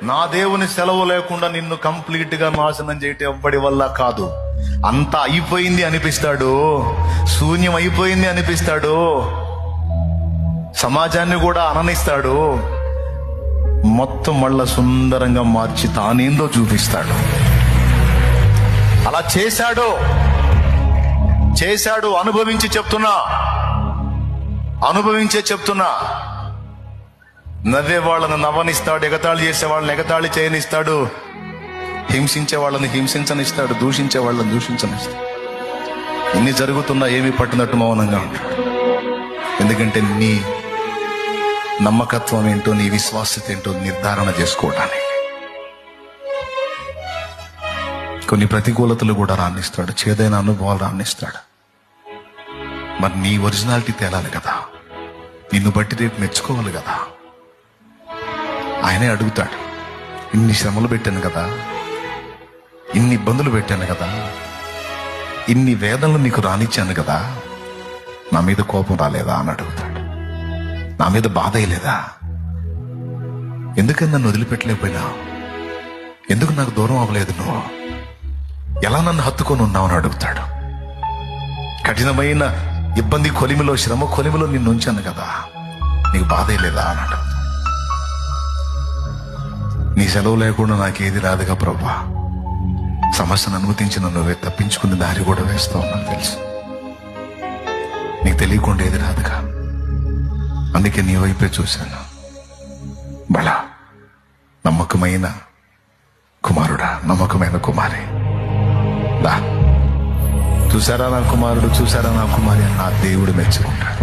నా దేవుని సెలవు లేకుండా నిన్ను కంప్లీట్ గా నాశనం చేయటం ఎవ్వడి వల్ల కాదు. అంతా అయిపోయింది అనిపిస్తాడు, శూన్యం అయిపోయింది అనిపిస్తాడు, సమాజాన్ని కూడా అననిస్తాడు, మొత్తం మళ్ళా సుందరంగా మార్చి తానేందో చూపిస్తాడు. అలా చేశాడు. అనుభవించి చెప్తున్నా, అనుభవించే చెప్తున్నా. నవ్వే వాళ్ళని నవ్వనిస్తాడు, ఎగతాళి చేసే వాళ్ళని ఎగతాళి చేయనిస్తాడు, హింసించే వాళ్ళని హింసించనిస్తాడు, దూషించే వాళ్ళని దూషించనిస్తాడు. ఇన్ని జరుగుతున్నా ఏమీ పట్టినట్టు మౌనంగా ఉంటాడు. ఎందుకంటే నీ నమ్మకత్వం ఏంటో, నీ విశ్వాసత ఏంటో నిర్ధారణ చేసుకోవడానికి. కొన్ని ప్రతికూలతలు కూడా రాణిస్తాడు, చేదైన అనుభవాలు రాణిస్తాడు. మరి నీ ఒరిజినాలిటీ తేలాలి కదా, నిన్ను బట్టి రేపు మెచ్చుకోవాలి కదా. ఆయనే అడుగుతాడు, ఇన్ని శ్రమలు పెట్టాను కదా, ఇన్ని ఇబ్బందులు పెట్టాను కదా, ఇన్ని వేదనలు నీకు రానిచ్చాను కదా, నా మీద కోపం రాలేదా అని అడుగుతాడు. నా మీద బాధ అయ్యలేదా? ఎందుకని నన్ను వదిలిపెట్టలేకపోయినా? ఎందుకు నాకు దూరం అవ్వలేదు నువ్వు? ఎలా నన్ను హత్తుకొని ఉన్నావు అని అడుగుతాడు. కఠినమైన ఇబ్బంది కొలిమిలో, శ్రమ కొలిమిలో నిన్ను ఉంచాను కదా, నీకు బాధ అయ్యలేదా అని అడుగుతాడు. నీ సెలవు లేకుండా నాకేది రాదుగా ప్రభా, సమస్యను అనుమతించిన నువ్వే తప్పించుకుని దారి కూడా వేస్తావు నాకు తెలుసు. నీకు తెలియకుండా ఏది రాదుగా, అందుకే నీ వైపే చూశాను. బలా నమ్మకమైన కుమారుడా, నమ్మకమైన కుమారి, దా చూసారా నా కుమారుడు, చూసారా నా కుమారి అని నా దేవుడు మెచ్చుకుంటాడు.